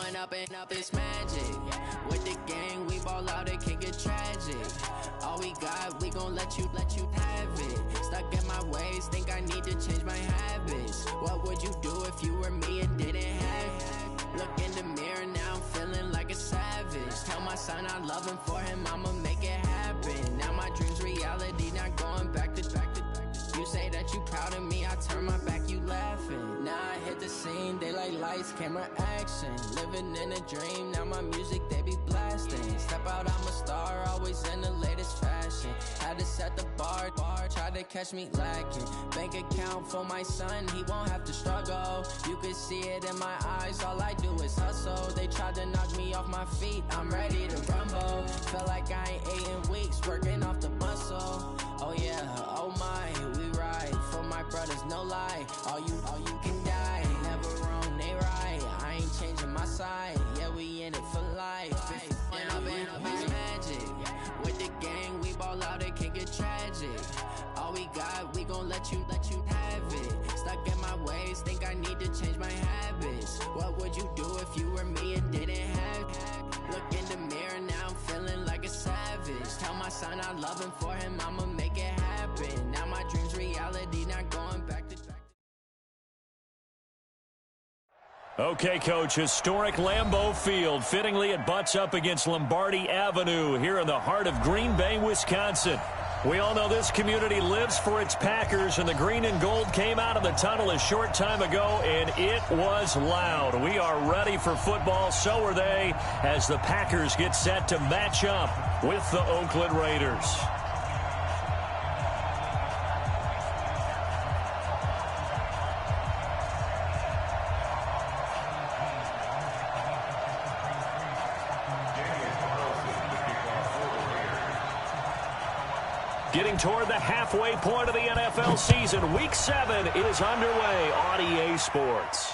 going up and up, it's magic. With the gang, we ball out, it can get tragic. All we got, we gon' let you have it. Stuck in my ways, think I need to change my habits. What would you do if you were me and didn't have it? Look in the mirror, now I'm feeling like a savage. Tell my son I love him, for him I'ma make it happen. Now my dream's reality, not going back to. You say that you proud of me, I turn my back, you laughing. Now I hit the scene, daylight lights, camera action. Living in a dream, now my music, they be blasting. Step out, I'm a star, always in the latest fashion. Had to set the bar, try to catch me lacking. Bank account for my son, he won't have to struggle. You can see it in my eyes, all I do is hustle. They tried to knock me off my feet, I'm ready to rumble. Felt like I ain't ate in weeks, working off the muscle. Oh yeah, oh my, we ride for my brothers, no lie. All you can die, never wrong, they right. I ain't changing my side, yeah, we in it for life. And up and up is magic. With the gang, we ball out, it can get tragic. All we got, we gon' let you have it. Stuck in my ways, think I need to change my habits. What would you do if you were me and didn't have it? Look in the mirror, now I'm feeling like a savage. Tell my son I love him, for him I'ma make it happen. Now my dream's reality, not going back to. Okay, Coach, historic Lambeau Field. Fittingly, it butts up against Lombardi Avenue here in the heart of Green Bay, Wisconsin. We all know this community lives for its Packers, and the green and gold came out of the tunnel a short time ago, and it was loud. We are ready for football, so are they, as the Packers get set to match up with the Oakland Raiders. Getting toward the halfway point of the NFL season. Week 7 is underway on EA Sports.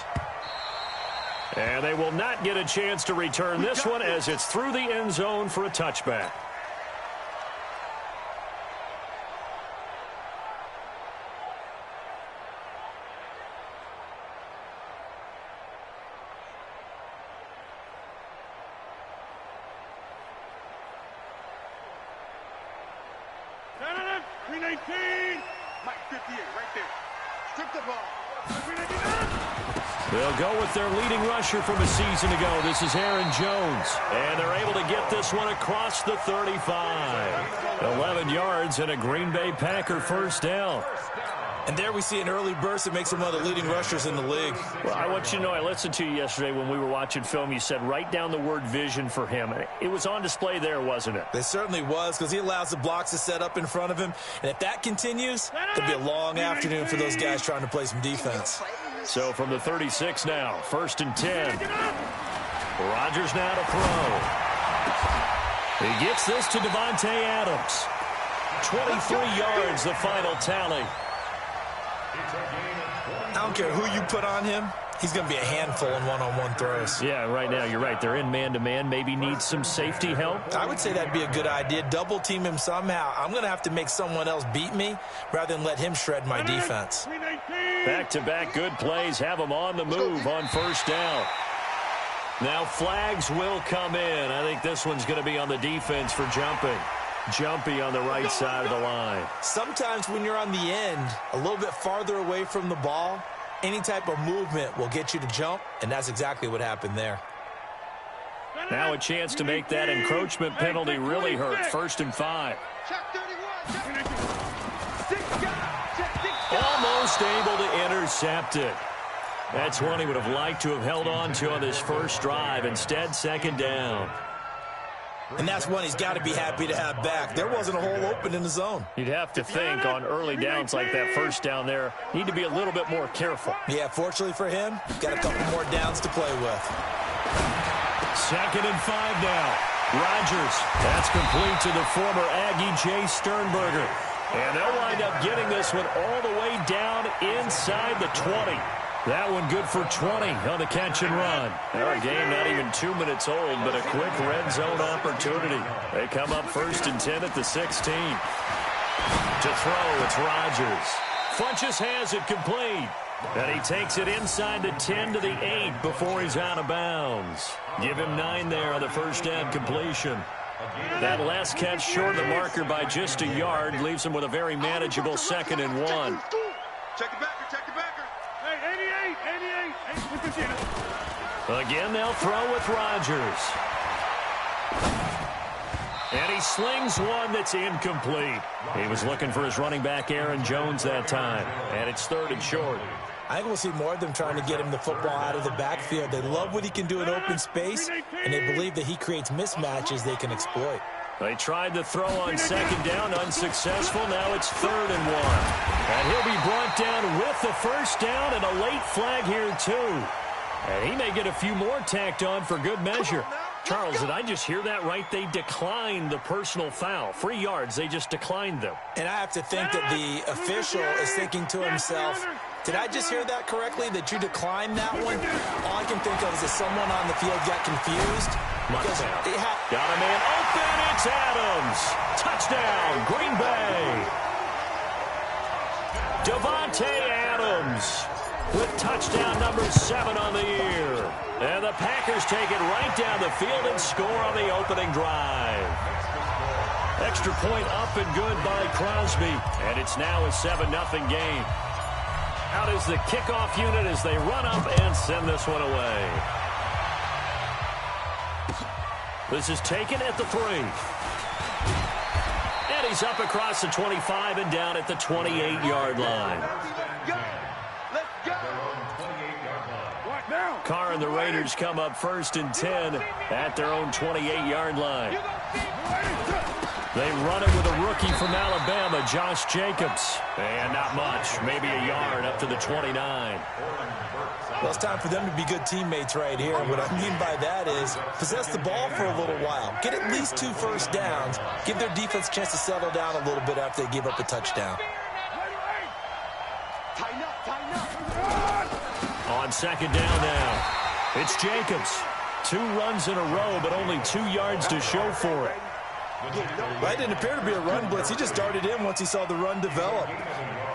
And they will not get a chance to return this one as it's through the end zone for a touchback. They'll go with their leading rusher from a season ago. This is Aaron Jones. And they're able to get this one across the 35. 11 yards and a Green Bay Packer first down. And there we see an early burst that makes him one of the leading rushers in the league. Well, I want you to know, I listened to you yesterday when we were watching film. You said write down the word vision for him. It was on display there, wasn't it? It certainly was, because he allows the blocks to set up in front of him. And if that continues, it'll be a long afternoon for those guys trying to play some defense. So from the 36 now, 1st and 10. Rodgers now to throw. He gets this to Davante Adams. 23 yards, the final tally. I don't care who you put on him. He's going to be a handful in one-on-one throws. Yeah, right now, you're right. They're in man-to-man. Maybe needs some safety help. I would say that'd be a good idea. Double-team him somehow. I'm going to have to make someone else beat me rather than let him shred my defense. Back-to-back good plays have them on the move on first down. Now flags will come in. I think this one's going to be on the defense for jumping. Jumpy on the right side of the line. Sometimes when you're on the end, a little bit farther away from the ball, any type of movement will get you to jump, and that's exactly what happened there. Now a chance to make that encroachment penalty really hurt. 1st and 5. Almost able to intercept it. That's one he would have liked to have held on to on this first drive. Instead, 2nd down. And that's one he's got to be happy to have back. There wasn't a hole open in the zone. You'd have to think on early downs like that first down there, need to be a little bit more careful. Yeah, fortunately for him, got a couple more downs to play with. 2nd and 5 now. Rodgers, that's complete to the former Aggie Jay Sternberger. And they'll wind up getting this one all the way down inside the 20. That one good for 20 on the catch and run. Our game not even 2 minutes old, but a quick red zone opportunity. They come up 1st and 10 at the 16. To throw, it's Rodgers. Funchess has it complete. And he takes it inside the 10 to the 8 before he's out of bounds. Give him 9 there on the first down completion. That last catch short of the marker by just a yard leaves him with a very manageable 2nd and 1. Check the backer, check the backer. Hey, 88. Again, they'll throw with Rodgers. And he slings one that's incomplete. He was looking for his running back, Aaron Jones, that time. And it's 3rd and short. I think we'll see more of them trying to get him the football out of the backfield. They love what he can do in open space, and they believe that he creates mismatches they can exploit. They tried to throw on 2nd down, unsuccessful. Now it's 3rd and 1. And he'll be brought down with the first down and a late flag here, too. And he may get a few more tacked on for good measure. Charles, did I just hear that right? They declined the personal foul. 3 yards, they just declined them. And I have to think that the official is thinking to himself, did I just hear that correctly, that you declined that one? All I can think of is that someone on the field got confused. Because got a man open, it's Adams. Touchdown, Green Bay. Davante Adams with touchdown number 7 on the year. And the Packers take it right down the field and score on the opening drive. Extra point up and good by Crosby. And it's now a 7-0 game. Out is the kickoff unit as they run up and send this one away. This is taken at the 3. And he's up across the 25 and down at the 28-yard line. Carr and the Raiders come up 1st and 10 at their own 28-yard line. They run it with a rookie from Alabama, Josh Jacobs. And not much, maybe a yard up to the 29. Well, it's time for them to be good teammates right here. And what I mean by that is possess the ball for a little while. Get at least 2 first downs. Give their defense a chance to settle down a little bit after they give up a touchdown. On 2nd down now, it's Jacobs. 2 runs in a row, but only 2 yards to show for it. That didn't appear to be a run blitz. He just darted in once he saw the run develop.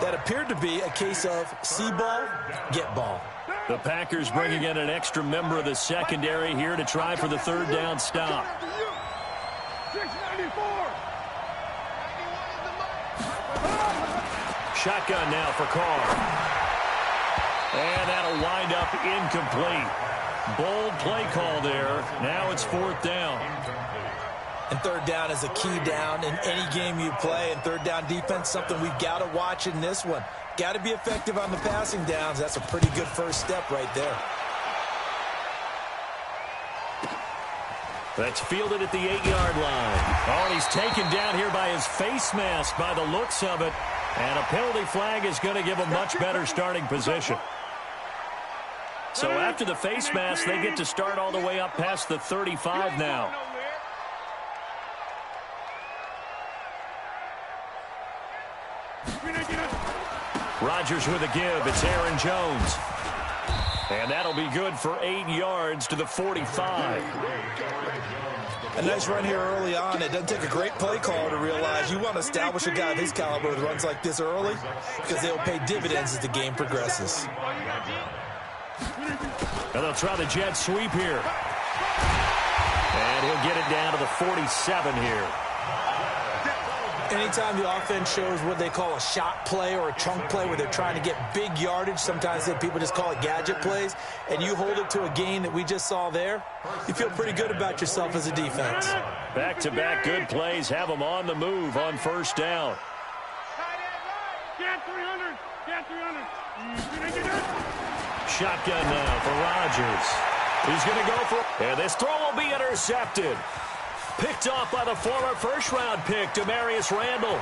That appeared to be a case of see ball, get ball. The Packers bringing in an extra member of the secondary here to try for the 3rd down stop. Shotgun now for Carr. And that'll wind up incomplete. Bold play call there. Now it's 4th down. And 3rd down is a key down in any game you play. And 3rd down defense, something we've got to watch in this one. Got to be effective on the passing downs. That's a pretty good first step right there. That's fielded at the 8-yard line. Oh, and he's taken down here by his face mask by the looks of it. And a penalty flag is going to give a much better starting position. So after the face mask, they get to start all the way up past the 35 now. Rodgers with a give. It's Aaron Jones. And that'll be good for 8 yards to the 45. A nice run here early on. It doesn't take a great play caller to realize you want to establish a guy of his caliber with runs like this early because they'll pay dividends as the game progresses. And they'll try the jet sweep here. And he'll get it down to the 47 here. Anytime the offense shows what they call a shot play or a chunk play where they're trying to get big yardage, sometimes people just call it gadget plays, and you hold it to a gain that we just saw there, you feel pretty good about yourself as a defense. Back-to-back good plays have them on the move on 1st down. Shotgun now for Rodgers. He's going to go for... And this throw will be intercepted. Picked off by the former first-round pick, Demarius Randall.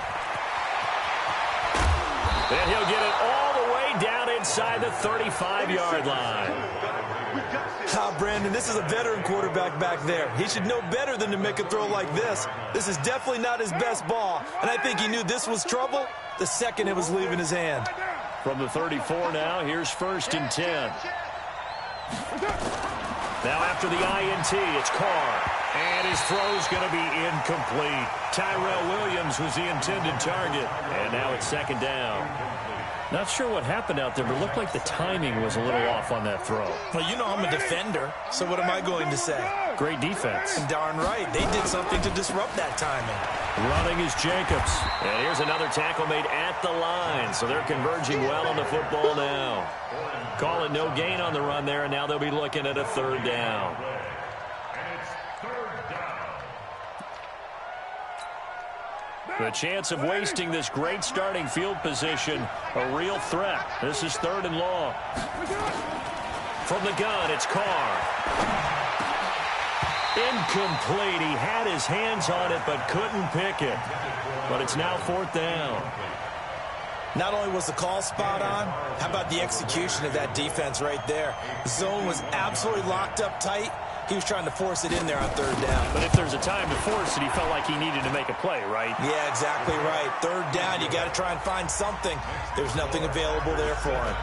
And he'll get it all the way down inside the 35-yard line. Brandon, this is a veteran quarterback back there. He should know better than to make a throw like this. This is definitely not his best ball, and I think he knew this was trouble the second it was leaving his hand. From the 34 now, here's 1st and 10. Now after the INT, it's Carr. And his throw's going to be incomplete. Tyrell Williams was the intended target. And now it's 2nd down. Not sure what happened out there, but it looked like the timing was a little off on that throw. Well, you know I'm a defender, so what am I going to say? Great defense. Darn right. They did something to disrupt that timing. Running is Jacobs. And here's another tackle made at the line, so they're converging well on the football now. Call it no gain on the run there, and now they'll be looking at a third down. The chance of wasting this great starting field position, a real threat. This is 3rd and long. From the gun, it's Carr. Incomplete. He had his hands on it but couldn't pick it. But it's now 4th down. Not only was the call spot on, how about the execution of that defense right there? The zone was absolutely locked up tight. He was trying to force it in there on 3rd down. But if there's a time to force it, he felt like he needed to make a play, right? Yeah, exactly right. 3rd down, you got to try and find something. There's nothing available there for him.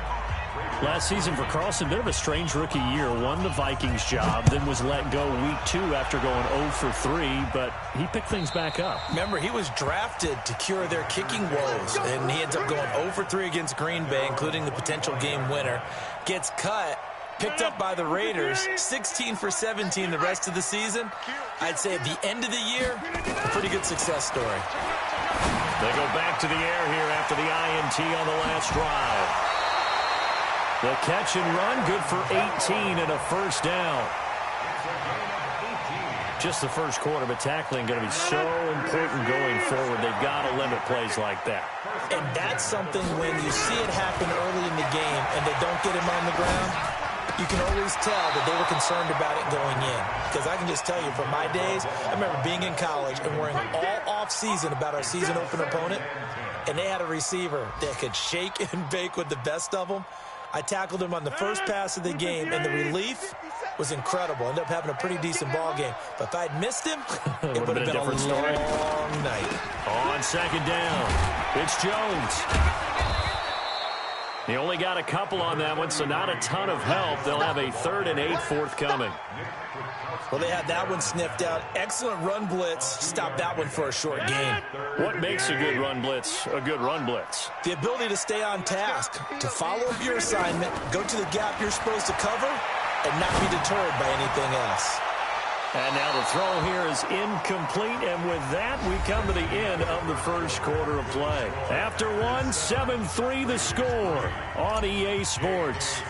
Last season for Carlson, bit of a strange rookie year. Won the Vikings job, then was let go week 2 after going 0 for 3, but he picked things back up. Remember, he was drafted to cure their kicking woes, and he ends up going 0 for 3 against Green Bay, including the potential game winner. Gets cut. Picked up by the Raiders, 16 for 17 the rest of the season. I'd say at the end of the year, a pretty good success story. They go back to the air here after the INT on the last drive. The catch and run, good for 18 and a first down. Just the first quarter, but tackling going to be so important going forward. They've got to limit plays like that. And that's something when you see it happen early in the game and they don't get him on the ground, you can always tell that they were concerned about it going in. Because I can just tell you from my days, I remember being in college and worrying all off-season about our season opener opponent, and they had a receiver that could shake and bake with the best of them. I tackled him on the first pass of the game, and the relief was incredible. Ended up having a pretty decent ball game. But if I'd missed him, it would have been a long night. On 2nd down, it's Jones. He only got a couple on that one, so not a ton of help. They'll have a 3rd and 8 forthcoming. Well, they had that one sniffed out. Excellent run blitz. Stopped that one for a short gain. What makes a good run blitz a good run blitz? The ability to stay on task, to follow up your assignment, go to the gap you're supposed to cover, and not be deterred by anything else. And now the throw here is incomplete, and with that, we come to the end of the first quarter of play. After one, 7-3 the score on EA Sports.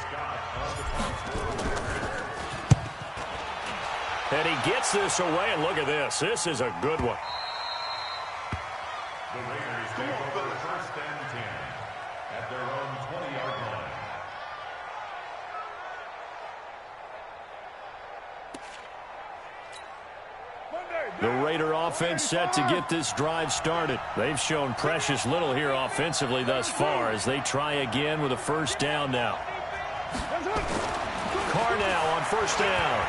And he gets this away, and look at this. This is a good one. The Raiders take over 1st and 10 at their own 20-yard line. The Raider offense set to get this drive started. They've shown precious little here offensively thus far as they try again with a first down now. Carr now on first down.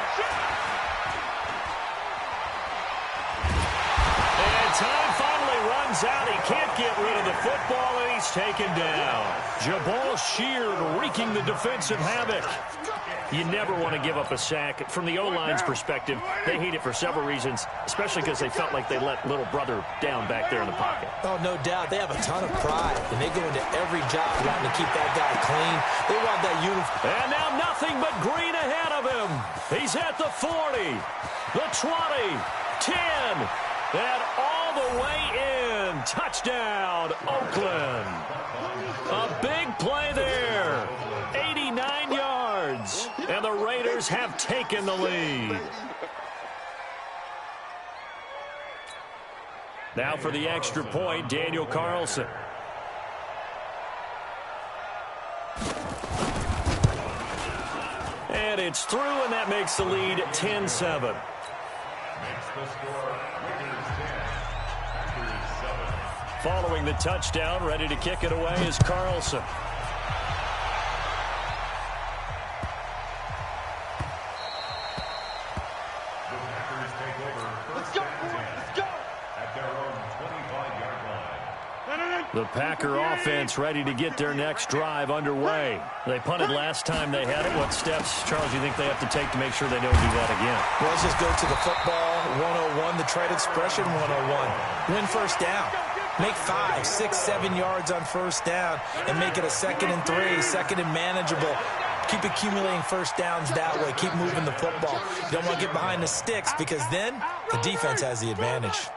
And time finally runs out. He can't get rid of the football, and he's taken down. Jabal Sheard wreaking the defensive havoc. You never want to give up a sack. From the O-line's perspective, they hate it for several reasons, especially because they felt like they let little brother down back there in the pocket. Oh, no doubt. They have a ton of pride, and they go into every job wanting to keep that guy clean. They want that uniform. And now nothing but green ahead of him. He's at the 40, the 20, 10, and all the way in. Touchdown, Oakland. A big play there. 89 yards. And the Raiders have taken the lead. Now for the extra point, Daniel Carlson. And it's through, and that makes the lead 10-7. Following the touchdown, ready to kick it away is Carlson. The Packer offense ready to get their next drive underway. They punted last time they had it. What steps, Charles, do you think they have to take to make sure they don't do that again? Well, let's just go to the football 101, the trade expression 101. Win first down. Make 5, 6, 7 yards on first down and make it a 2nd and 3, 2nd and manageable. Keep accumulating first downs that way. Keep moving the football. You don't want to get behind the sticks because then the defense has the advantage.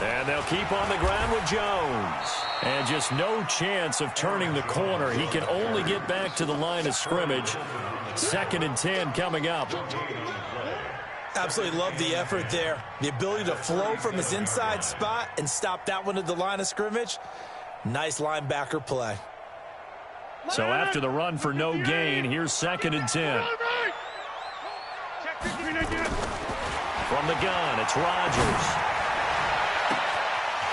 And they'll keep on the ground with Jones. And just no chance of turning the corner. He can only get back to the line of scrimmage. 2nd and 10 coming up. Absolutely love the effort there. The ability to flow from his inside spot and stop that one at the line of scrimmage. Nice linebacker play. So after the run for no gain, here's 2nd and 10. From the gun, it's Rodgers.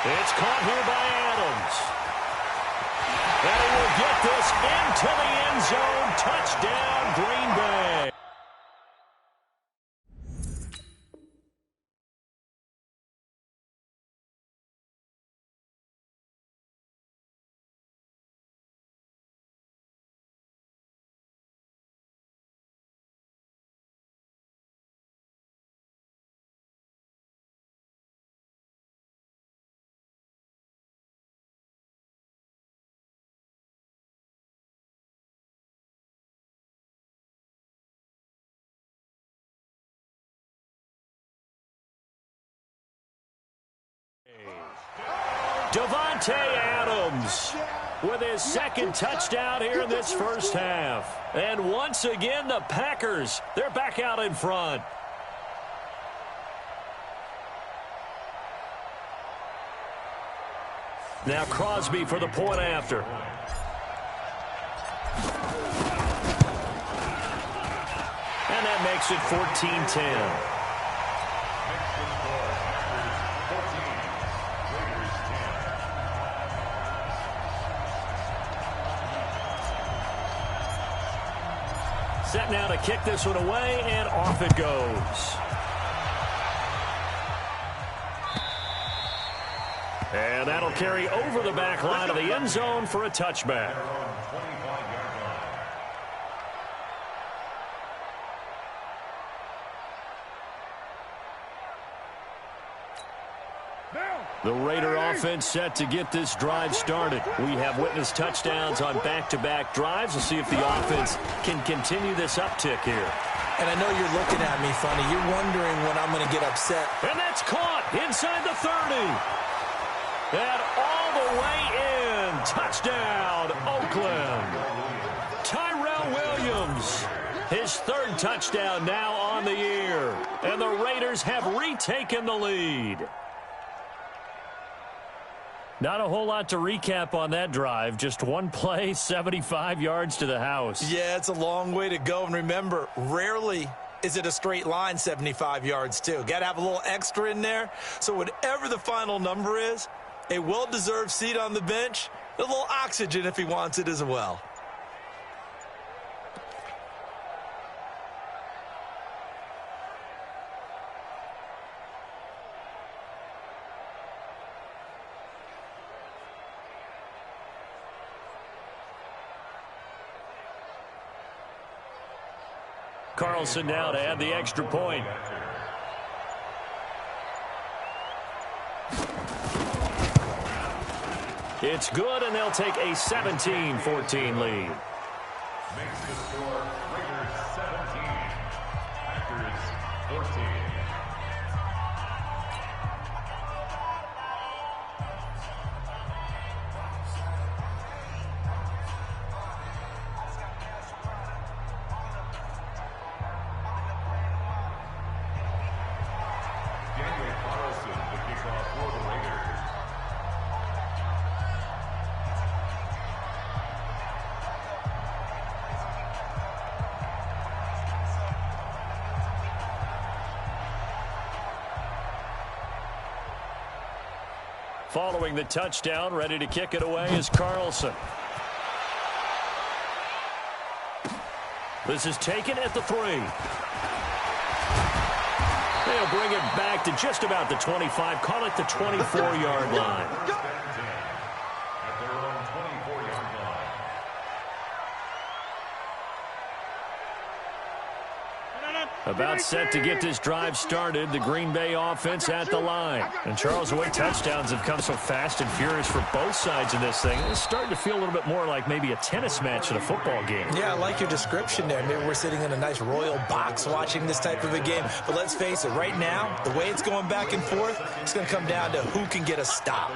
It's caught here by Adams. And he will get this into the end zone. Touchdown, Green Bay. Davante Adams with his 2nd touchdown here in this first half. And once again, the Packers, they're back out in front. Now Crosby for the point after. And that makes it 14-10. Set now to kick this one away, and off it goes. And that'll carry over the back line of the end zone for a touchback. The Raider offense set to get this drive started. We have witnessed touchdowns on back-to-back drives. We'll see if the offense can continue this uptick here. And I know you're looking at me funny. You're wondering when I'm going to get upset. And that's caught inside the 30. And all the way in. Touchdown, Oakland. Tyrell Williams. His 3rd touchdown now on the year. And the Raiders have retaken the lead. Not a whole lot to recap on that drive. Just one play, 75 yards to the house. Yeah, it's a long way to go. And remember, rarely is it a straight line 75 yards, too. Got to have a little extra in there. So whatever the final number is, a well-deserved seat on the bench, a little oxygen if he wants it as well. Carlson now to add the extra point. It's good, and they'll take a 17-14 lead. Makes the score Raiders 17, Packers 14. Following the touchdown, ready to kick it away is Carlson. This is taken at the 3. They'll bring it back to just about the 25, call it the 24-yard line. At their own 24-yard line. About set to get this drive started. The Green Bay offense at the line. And Charles, the way touchdowns have come so fast and furious for both sides of this thing, it's starting to feel a little bit more like maybe a tennis match in a football game. Yeah, I like your description there. Maybe we're sitting in a nice royal box watching this type of a game. But let's face it, right now, the way it's going back and forth, it's going to come down to who can get a stop.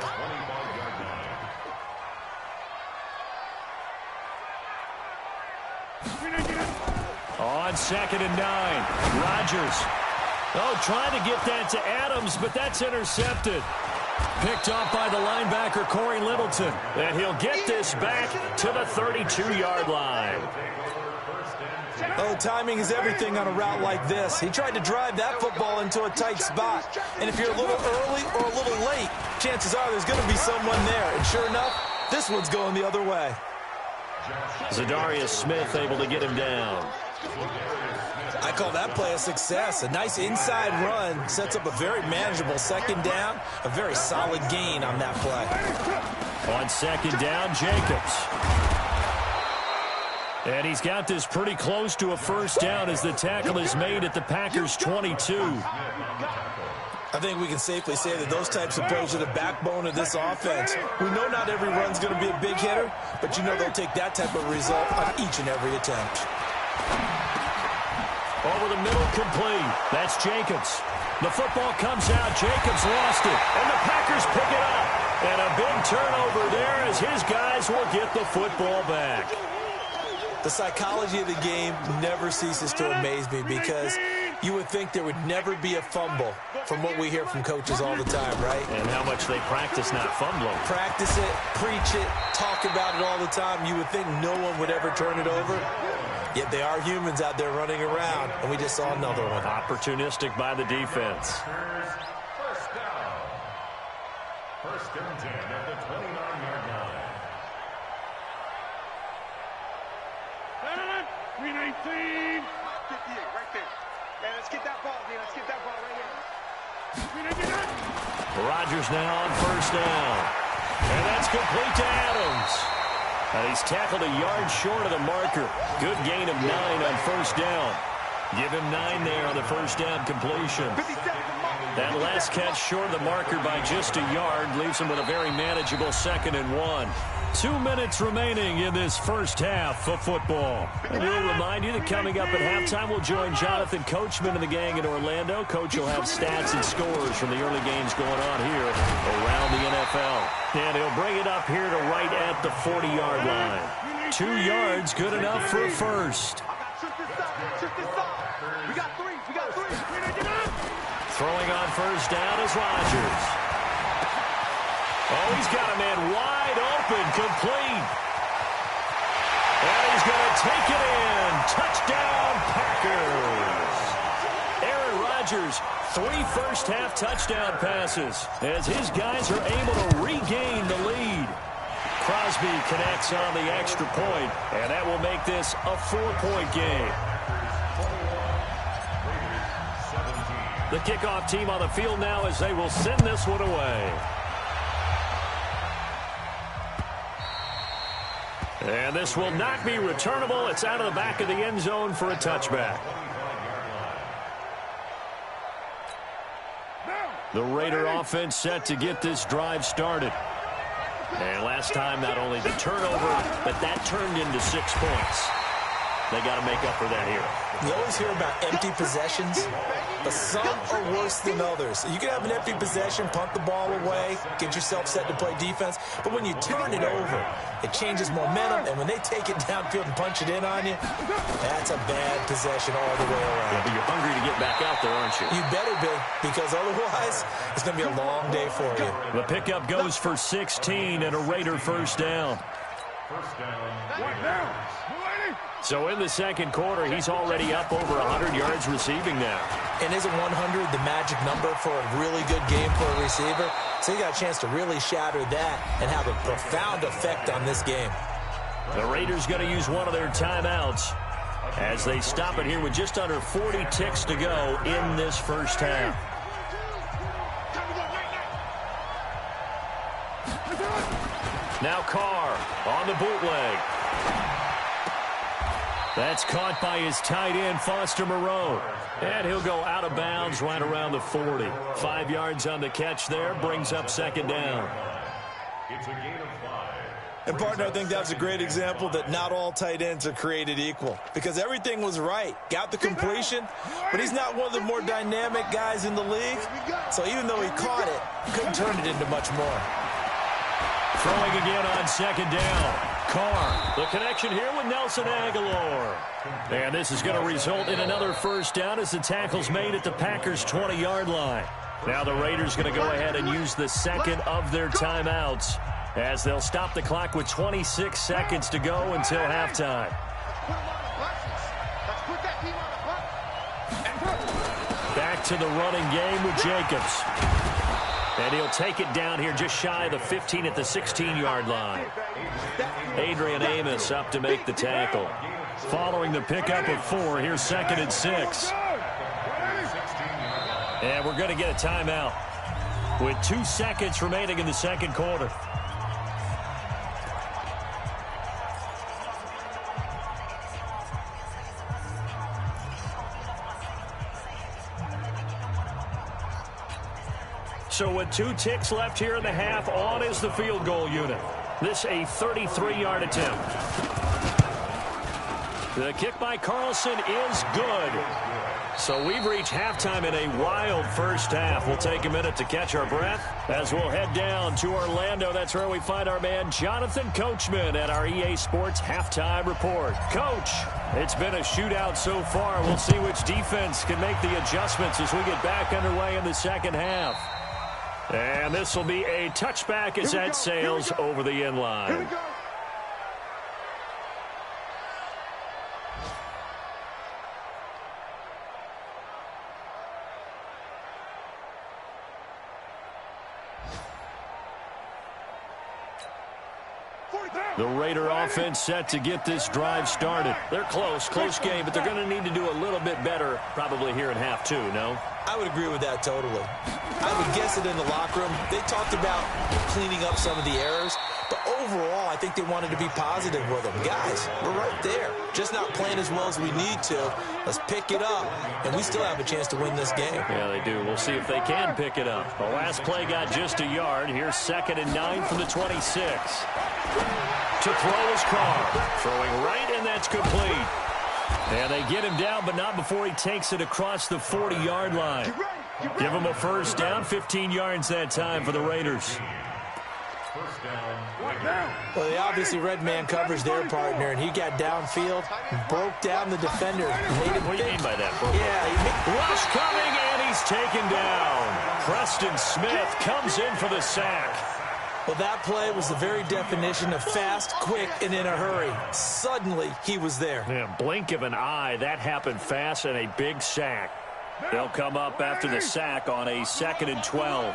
On 2nd and 9, Rodgers. Oh, trying to get that to Adams, but that's intercepted. Picked off by the linebacker, Corey Littleton. And he'll get this back to the 32-yard line. Oh, timing is everything on a route like this. He tried to drive that football into a tight spot. And if you're a little early or a little late, chances are there's going to be someone there. And sure enough, this one's going the other way. Zadarius Smith able to get him down. I call that play a success. A nice inside run sets up a very manageable 2nd down. A very solid gain on that play. On 2nd down, Jacobs. And he's got this pretty close to a 1st down as the tackle is made at the Packers' 22. I think we can safely say that those types of plays are the backbone of this offense. We know not every run's going to be a big hitter, but you know they'll take that type of result on each and every attempt. Over the middle, complete. That's Jacobs. The football comes out. Jacobs lost it, and the Packers pick it up. And a big turnover there as his guys will get the football back. The psychology of the game never ceases to amaze me because you would think there would never be a fumble from what we hear from coaches all the time, right? And how much they practice not fumbling. Practice it, preach it, talk about it all the time. You would think no one would ever turn it over. Yet they are humans out there running around, and we just saw another one. Opportunistic by the defense. First and 10 at the 29-yard line. 319. 58 right there. Yeah, let's get that ball, man. Let's get that ball right here. Rodgers now on 1st down. And that's complete to Adams. And he's tackled a yard short of the marker. Good gain of 9 on 1st down. Give him 9 there on the 1st down completion. That last catch short of the marker by just a yard leaves him with a very manageable 2nd and 1. 2 minutes remaining in this first half of football. And we'll remind you that coming up at halftime, we'll join Jonathan Coachman and the gang in Orlando. Coach will have stats and scores from the early games going on here around the NFL. And he'll bring it up here to right at the 40-yard line. 2 yards, good enough for a first. We got three. Throwing on 1st down is Rodgers. Oh, he's got a man wide open, complete. And he's going to take it in. Touchdown, Packers. Aaron Rodgers, 3 first-half touchdown passes as his guys are able to regain the lead. Crosby connects on the extra point, and that will make this a 4-point game. The kickoff team on the field now as they will send this one away. And this will not be returnable. It's out of the back of the end zone for a touchback. The Raider offense set to get this drive started. And last time, not only the turnover, but that turned into 6 points. They got to make up for that here. You always hear about empty possessions, but some are worse than others. You can have an empty possession, punt the ball away, get yourself set to play defense, but when you turn it over, it changes momentum, and when they take it downfield and punch it in on you, that's a bad possession all the way around. Yeah, but you're hungry to get back out there, aren't you? You better be, because otherwise, it's going to be a long day for you. The pickup goes for 16 and a Raider 1st down. First down. So in the second quarter, he's already up over 100 yards receiving now. And isn't 100 the magic number for a really good game for a receiver? So you got a chance to really shatter that and have a profound effect on this game. The Raiders going to use one of their timeouts as they stop it here with just under 40 ticks to go in this first half. Now Carr on the bootleg. That's caught by his tight end, Foster Moreau. And he'll go out of bounds right around the 40. 5 yards on the catch there, brings up second down. It's a gain of 5. And, partner, I think that's a great example that not all tight ends are created equal because everything was right. Got the completion, but he's not one of the more dynamic guys in the league. So even though he caught it, couldn't turn it into much more. Throwing again on second down. Carr, the connection here with Nelson Aguilar. And this is going to result in another first down as the tackle's made at the Packers' 20-yard line. Now the Raiders going to go ahead and use the second of their timeouts as they'll stop the clock with 26 seconds to go until halftime. Back to the running game with Jacobs. And he'll take it down here just shy of the 15 at the 16-yard line. Adrian Amos up to make the tackle. Following the pickup of 4, here's 2nd and 6. And we're going to get a timeout with 2 seconds remaining in the second quarter. So with 2 ticks left here in the half, on is the field goal unit. This a 33-yard attempt. The kick by Carlson is good. So we've reached halftime in a wild first half. We'll take a minute to catch our breath as we'll head down to Orlando. That's where we find our man Jonathan Coachman at our EA Sports Halftime Report. Coach, it's been a shootout so far. We'll see which defense can make the adjustments as we get back underway in the second half. And this will be a touchback as that sails over the end line. The Raider offense set to get this drive started. They're close game, but they're going to need to do a little bit better probably here in half 2, no? I would agree with that totally. I would guess it in the locker room. They talked about cleaning up some of the errors, but overall, I think they wanted to be positive with them. Guys, we're right there. Just not playing as well as we need to. Let's pick it up, and we still have a chance to win this game. Yeah, they do. We'll see if they can pick it up. The last play got just a yard. Here's 2nd and 9 from the 26. To throw his Carr. Throwing right, and that's complete. And they get him down, but not before he takes it across the 40-yard line. Give him a first down, 15 yards that time for the Raiders. Well, they obviously read man coverage their partner, and he got downfield, broke down the defender. What do you mean by that? Rush coming, and he's taken down. Preston Smith comes in for the sack. Well, that play was the very definition of fast, quick, and in a hurry. Suddenly, he was there. Yeah, blink of an eye, that happened fast, and a big sack. They'll come up after the sack on a 2nd and 12.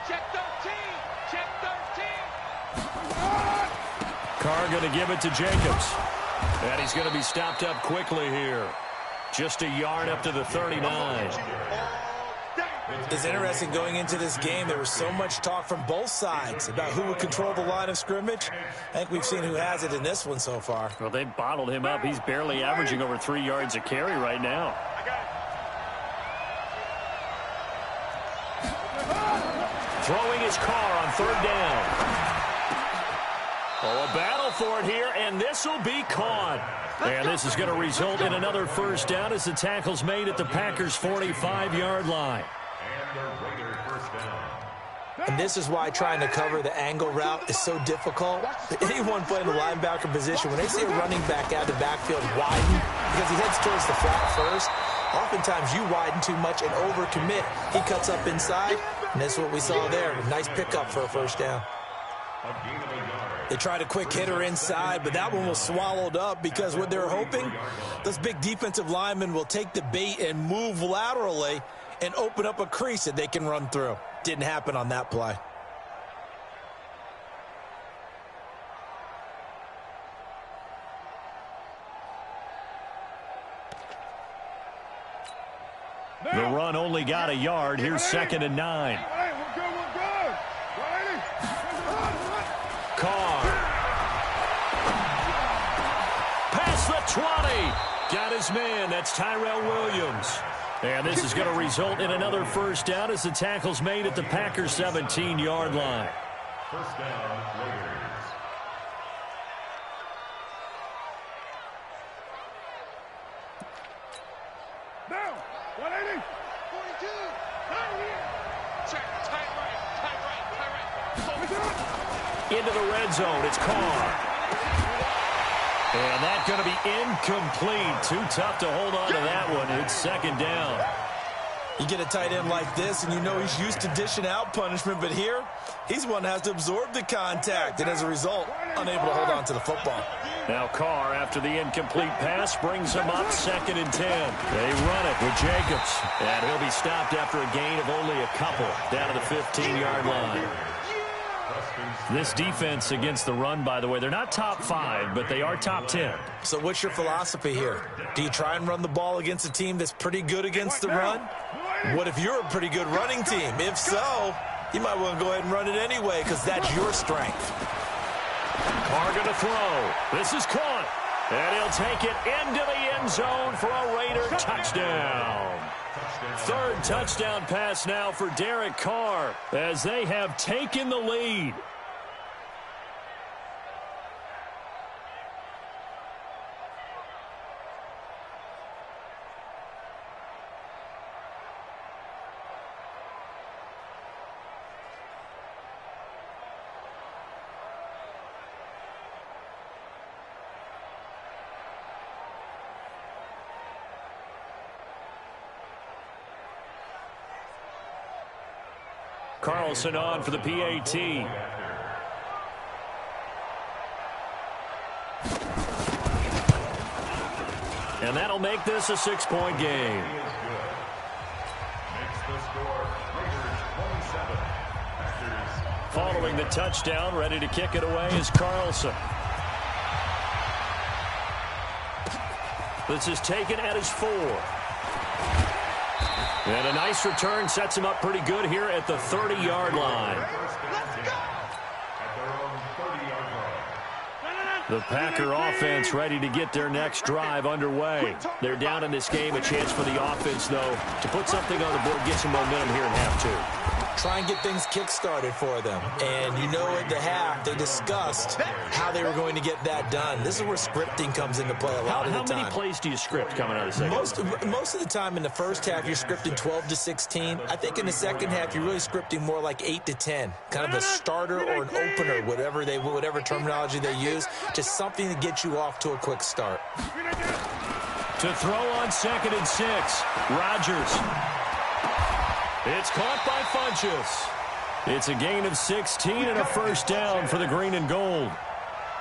Check 13. Check 13. Carr going to give it to Jacobs. And he's going to be stopped up quickly here. Just a yard up to the 39. It's interesting going into this game. There was so much talk from both sides about who would control the line of scrimmage. I think we've seen who has it in this one so far. Well, they bottled him up. He's barely averaging over 3 yards a carry right now. Throwing his Carr on 3rd down. Oh, a battle for it here, and this will be caught. And this is going to result in another first down as the tackle's made at the Packers' 45-yard line. And this is why trying to cover the angle route is so difficult. Anyone playing the linebacker position, when they see a running back out of the backfield widen because he heads towards the flat first, oftentimes you widen too much and overcommit. He cuts up inside, and that's what we saw there. Nice pickup for a first down. They tried a quick hitter inside, but that one was swallowed up because what they're hoping, those big defensive linemen will take the bait and move laterally and open up a crease that they can run through. Didn't happen on that play. The run only got a yard. Here's 2nd and 9. Carr. Pass the 20. Got his man. That's Tyrell Williams. And this is going to result in another first down as the tackle's made at the Packers' 17-yard line. First down, Raiders. Now, 180. 42. Right here. Check. Tight right. Into the red zone. It's Carr. And that's going to be incomplete. Too tough to hold on to that one. It's second down. You get a tight end like this, and you know he's used to dishing out punishment, but here, he's one that has to absorb the contact, and as a result, unable to hold on to the football. Now Carr, after the incomplete pass, brings him up 2nd and 10. They run it with Jacobs, and he'll be stopped after a gain of only a couple down to the 15-yard line. This defense against the run, by the way, they're not top 5, but they are top 10. So what's your philosophy here? Do you try and run the ball against a team that's pretty good against the run? What if you're a pretty good running team? If so, you might want to go ahead and run it anyway because that's your strength. Carr going to throw. This is caught. And he'll take it into the end zone for a Raider touchdown. Third touchdown pass now for Derek Carr as they have taken the lead. Carlson on for the PAT. And that'll make this a 6-point game. Makes the score Raiders 27. Packers. Following the touchdown, ready to kick it away is Carlson. This is taken at his 4. And a nice return sets him up pretty good here at the 30-yard line. The Packer offense ready to get their next drive underway. They're down in this game. A chance for the offense, though, to put something on the board, get some momentum here in half 2. Try and get things kick-started for them. And you know at the half, they discussed how they were going to get that done. This is where scripting comes into play a lot of the time. How many plays do you script coming out of the second? Most of the time in the first half, you're scripting 12 to 16. I think in the second half, you're really scripting more like 8 to 10. Kind of a starter or an opener, whatever terminology they use. Just something to get you off to a quick start. To throw on 2nd and 6, Rodgers. It's caught by Funchess. It's a gain of 16 and a first down for the green and gold.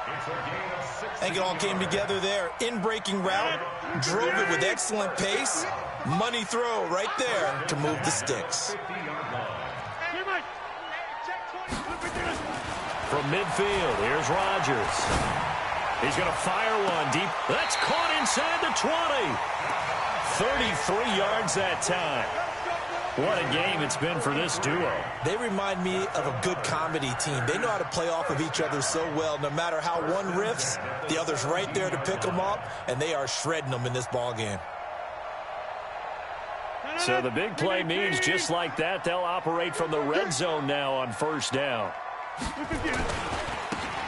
I think it all came together there. In-breaking route, drove it with excellent pace. Money throw right there to move the sticks. From midfield, here's Rodgers. He's going to fire one deep. That's caught inside the 20. 33 yards that time. What a game it's been for this duo. They remind me of a good comedy team. They know how to play off of each other so well. No matter how one riffs, the other's right there to pick them up, and they are shredding them in this ball game. So the big play means just like that, they'll operate from the red zone now on first down.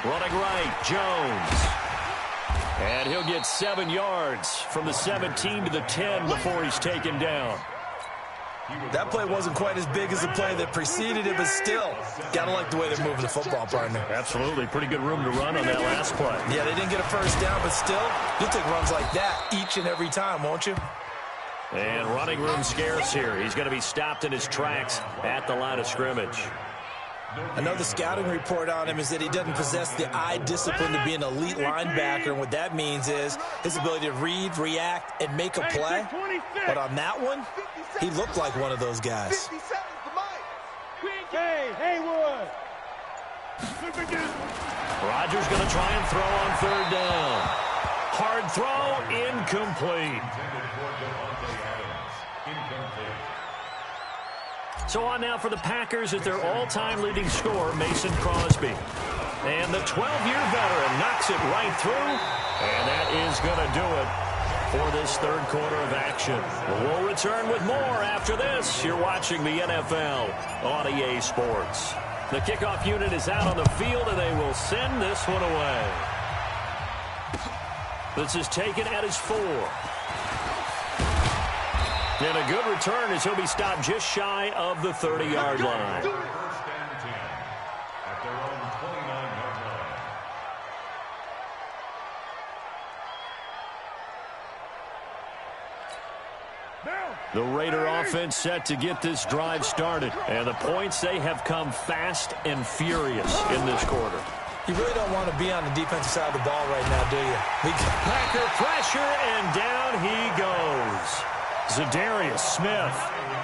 Running right, Jones. And he'll get 7 yards from the 17 to the 10 before he's taken down. That play wasn't quite as big as the play that preceded it, but still, gotta like the way they're moving the football, partner. Absolutely. Pretty good room to run on that last play. Yeah, they didn't get a first down, but still, you'll take runs like that each and every time, won't you? And running room scarce here. He's going to be stopped in his tracks at the line of scrimmage. I know the scouting report on him is that he doesn't possess the eye discipline to be an elite linebacker, and what that means is his ability to read, react, and make a play. But on that one, he looked like one of those guys. Hey, Haywood. Rodgers going to try and throw on 3rd down. Hard throw, incomplete. So on now for the Packers at their all-time leading scorer, Mason Crosby. And the 12-year veteran knocks it right through. And that is going to do it for this third quarter of action. We'll return with more after this. You're watching the NFL on EA Sports. The kickoff unit is out on the field, and they will send this one away. This is taken at his 4. And a good return as he'll be stopped just shy of the 30-yard line. First and 10 at their own 29-yard line. The Raider offense set to get this drive started. And the points, they have come fast and furious in this quarter. You really don't want to be on the defensive side of the ball right now, do you? Packer pressure, and down he goes. Zadarius Smith.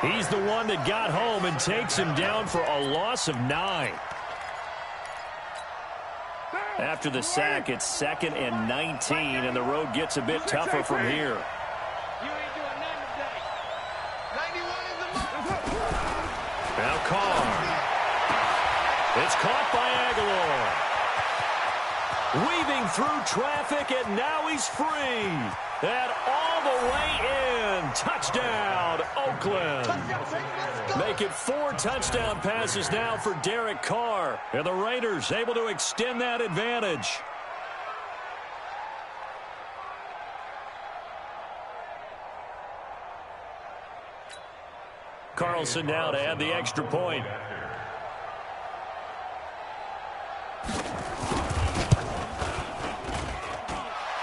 He's the one that got home and takes him down for a loss of 9. After the sack, it's 2nd and 19, and the road gets a bit tougher from here. Now Carr. It's caught by Aguilar. Weaving through traffic, and now he's free. And all the way in. Touchdown, Oakland. Make it 4 touchdown passes now for Derek Carr. And the Raiders able to extend that advantage. Carlson now to add the extra point.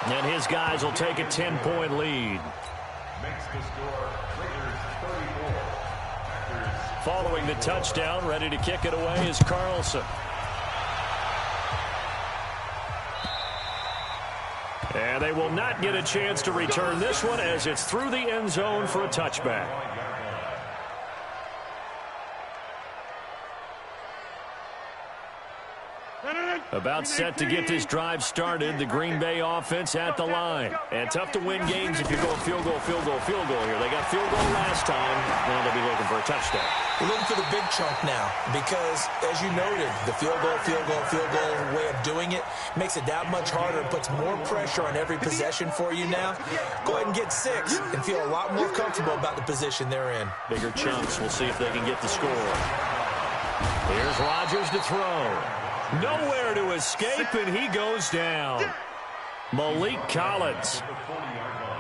And his guys will take a 10-point lead. Makes the score Raiders 34. Packers. Following the touchdown, ready to kick it away is Carlson. And they will not get a chance to return this one as it's through the end zone for a touchback. About set to get this drive started. The Green Bay offense at the line. And tough to win games if you're going field goal, field goal, field goal here. They got field goal last time. Now they'll be looking for a touchdown. We're looking for the big chunk now because, as you noted, the field goal way of doing it makes it that much harder. It puts more pressure on every possession for you now. Go ahead and get 6 and feel a lot more comfortable about the position they're in. Bigger chunks. We'll see if they can get the score. Here's Rodgers to throw. Nowhere to escape, and he goes down. Malik Collins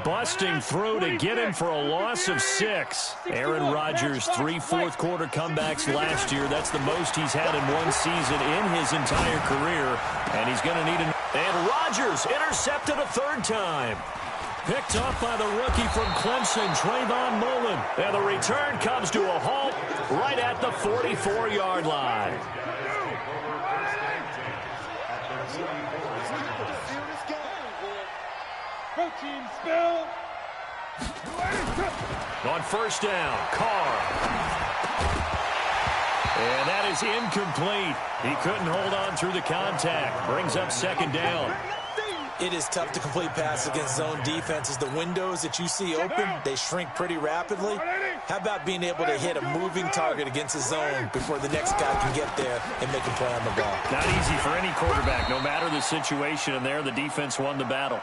busting through to get him for a loss of 6. Aaron Rodgers, 3 fourth-quarter comebacks last year. That's the most he's had in one season in his entire career, and he's going to need an... And Rodgers intercepted a 3rd time. Picked off by the rookie from Clemson, Trayvon Mullen. And the return comes to a halt right at the 44-yard line. On first down, Carr. And that is incomplete. He couldn't hold on through the contact. Brings up 2nd down. It is tough to complete passes against zone defenses. The windows that you see open, they shrink pretty rapidly. How about being able to hit a moving target against a zone before the next guy can get there and make a play on the ball? Not easy for any quarterback, no matter the situation. And there, the defense won the battle.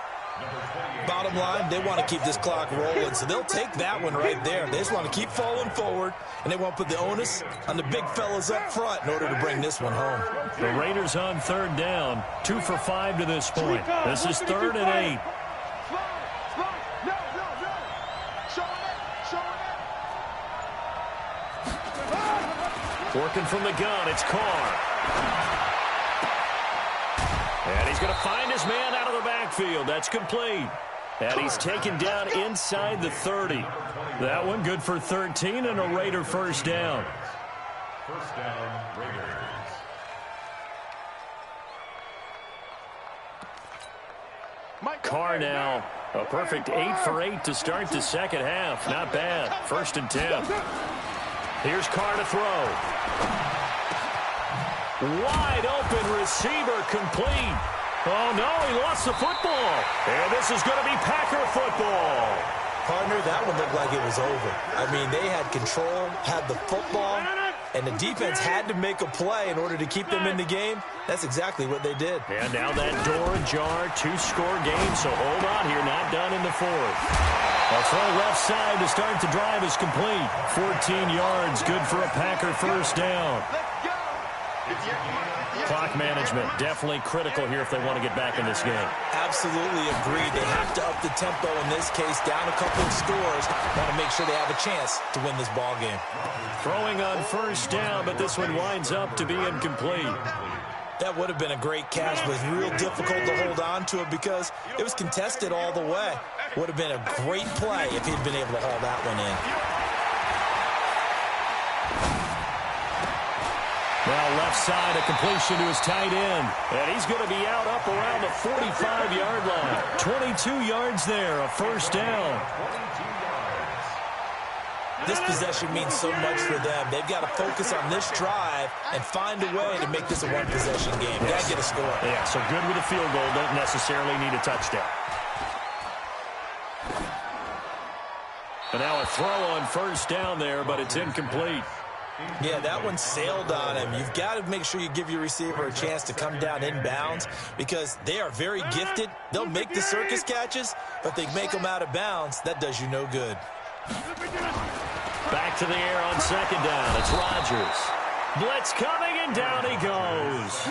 Bottom line, they want to keep this clock rolling, so they'll take that one right there. They just want to keep falling forward, and they want to put the onus on the big fellas up front in order to bring this one home. The Raiders on 3rd down, 2 for 5 to this point. This is 3rd and 8. Working from the gun, it's Carr. And he's going to find his man out of the backfield. That's complete. And he's taken down inside the 30. That one good for 13 and a Raider first down. First down, Raiders. Carr now, a perfect 8 for 8 to start the second half. Not bad. 1st and 10. Here's Carr to throw. Wide open receiver complete. Oh, no, he lost the football. And this is going to be Packer football. Partner, that one looked like it was over. I mean, they had control, had the football, and the defense had to make a play in order to keep them in the game. That's exactly what they did. And now that door ajar, 2-score game, so hold on here, not done in the fourth. A throw left side to start the drive is complete. 14 yards, good for a Packer first down. Clock management, definitely critical here if they want to get back in this game. Absolutely agreed. They have to up the tempo in this case, down a couple of scores. Want to make sure they have a chance to win this ball game. Throwing on first down, but this one winds up to be incomplete. That would have been a great catch, but it's real difficult to hold on to it because it was contested all the way. Would have been a great play if he'd been able to haul that one in. Now left side, a completion to his tight end. And he's going to be out up around the 45-yard line. 22 yards there, a first down. This possession means so much for them. They've got to focus on this drive and find a way to make this a one-possession game. Got to get a score. Yeah, so good with a field goal. Don't necessarily need a touchdown. And now a throw on first down there, but it's incomplete. Yeah, that one sailed on him. You've got to make sure you give your receiver a chance to come down inbounds because they are very gifted. They'll make the circus catches, but they make them out of bounds. That does you no good. Back to the air on second down. It's Rodgers. Blitz coming, and down he goes.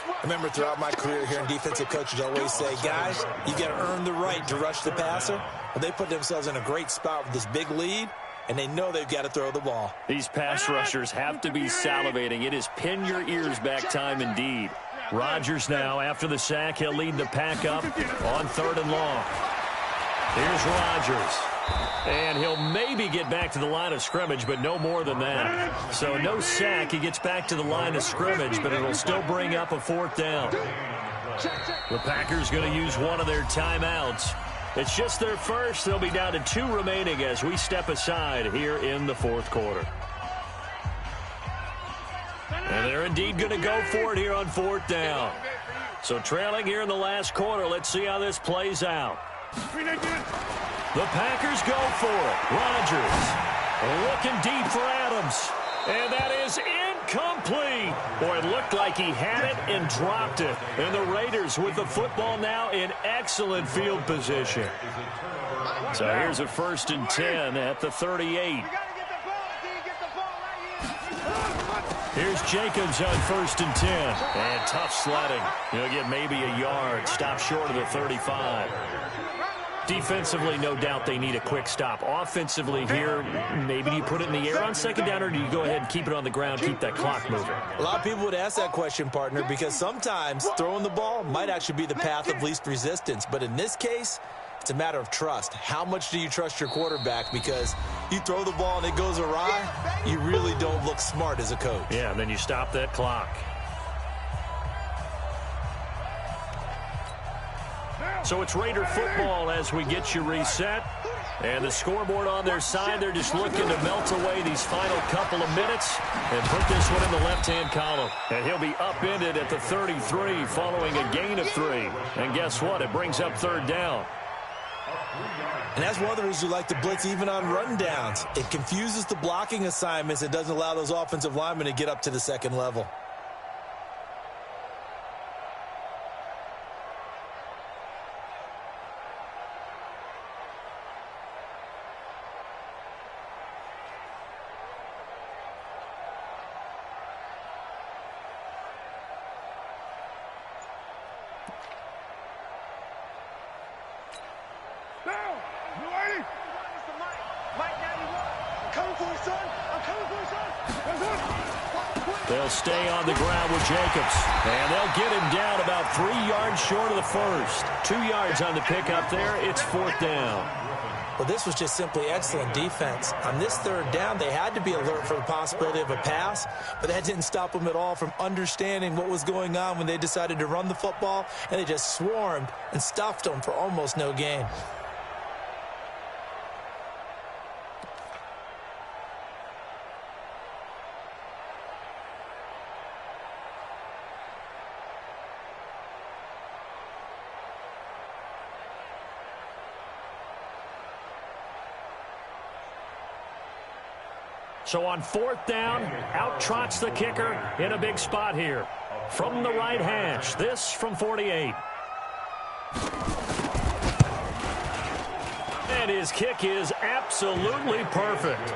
I remember throughout my career here in defensive coaches always say, guys, you got to earn the right to rush the passer. Well, they put themselves in a great spot with this big lead, and they know they've got to throw the ball. These pass rushers have to be salivating. It is pin your ears back time indeed. Rodgers now, after the sack, he'll lead the pack up on 3rd and long. Here's Rodgers. And he'll maybe get back to the line of scrimmage, but no more than that. So no sack. He gets back to the line of scrimmage, but it'll still bring up a 4th down. The Packers going to use one of their timeouts. It's just their first. They'll be down to 2 remaining as we step aside here in the 4th quarter. And they're indeed going to go for it here on 4th down. So trailing here in the last quarter. Let's see how this plays out. The Packers go for it. Rodgers looking deep for Adams. And that is incomplete. Boy, it looked like he had it and dropped it. And the Raiders with the football now in excellent field position. So here's a 1st and 10 at the 38. Here's Jacobs on 1st and 10. And tough sledding. He'll get maybe a yard. Stop short of the 35. Defensively, no doubt they need a quick stop. Offensively here, maybe do you put it in the air on second down, or do you go ahead and keep it on the ground, keep that clock moving? A lot of people would ask that question, partner, because sometimes throwing the ball might actually be the path of least resistance. But in this case, it's a matter of trust. How much do you trust your quarterback? Because you throw the ball and it goes awry, you really don't look smart as a coach. Yeah, and then you stop that clock. So it's Raider football as we get you reset. And the scoreboard on their side, they're just looking to melt away these final couple of minutes and put this one in the left-hand column. And he'll be upended at the 33 following a gain of 3. And guess what? It brings up 3rd down. And that's one of the reasons you like to blitz even on rundowns. It confuses the blocking assignments. It doesn't allow those offensive linemen to get up to the 2nd level. They'll stay on the ground with Jacobs. And they'll get him down about 3 yards short of the first. 2 yards on the pickup there. It's 4th down. Well, this was just simply excellent defense. On this 3rd down, they had to be alert for the possibility of a pass, but that didn't stop them at all from understanding what was going on when they decided to run the football, and they just swarmed and stuffed them for almost no gain. So on 4th down, out trots the kicker in a big spot here. From the right hash, this from 48. And his kick is absolutely perfect.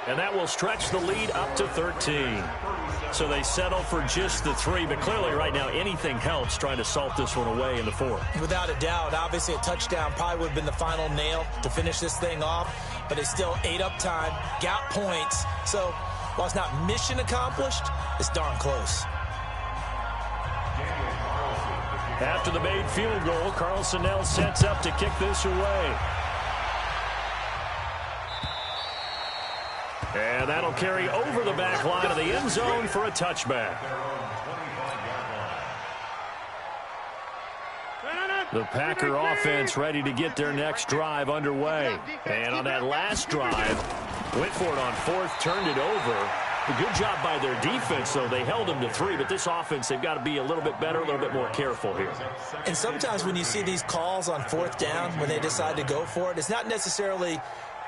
And that will stretch the lead up to 13. So they settle for just the 3, but clearly right now anything helps trying to salt this one away in the 4th. Without a doubt, obviously a touchdown probably would have been the final nail to finish this thing off, but they still ate up time, got points. So while it's not mission accomplished, it's darn close. After the made field goal, Carlson now sets up to kick this away. And that'll carry over the back line of the end zone for a touchback. The Packer offense ready to get their next drive underway. And on that last drive, went for it on 4th, turned it over. A good job by their defense, though. They held them to 3, but this offense, they've got to be a little bit better, a little bit more careful here. And sometimes when you see these calls on 4th down, when they decide to go for it, it's not necessarily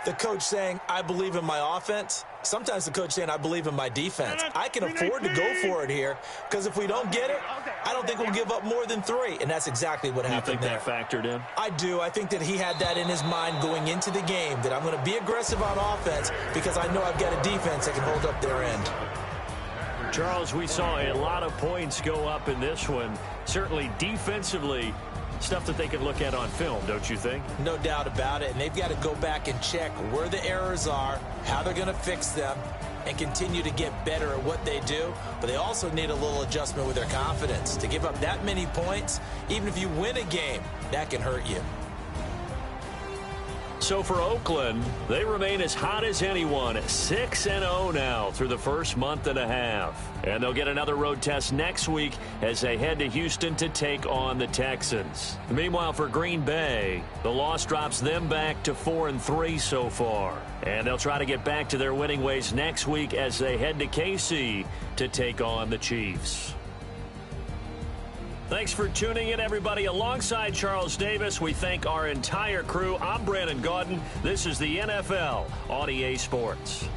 the coach saying, I believe in my offense. Sometimes the coach saying, I believe in my defense. I can afford to go for it here because if we don't get it, I don't think we'll give up more than 3. And that's exactly what happened there. You think that factored in? I do. I think that he had that in his mind going into the game, that I'm going to be aggressive on offense because I know I've got a defense that can hold up their end. Charles, we saw a lot of points go up in this one. Certainly defensively, stuff that they can look at on film, don't you think? No doubt about it. And they've got to go back and check where the errors are, how they're going to fix them, and continue to get better at what they do. But they also need a little adjustment with their confidence. To give up that many points, even if you win a game, that can hurt you. So for Oakland, they remain as hot as anyone, 6-0 now through the first month and a half. And they'll get another road test next week as they head to Houston to take on the Texans. Meanwhile, for Green Bay, the loss drops them back to 4-3 so far. And they'll try to get back to their winning ways next week as they head to KC to take on the Chiefs. Thanks for tuning in, everybody. Alongside Charles Davis, we thank our entire crew. I'm Brandon Gaudin. This is the NFL on EA Sports.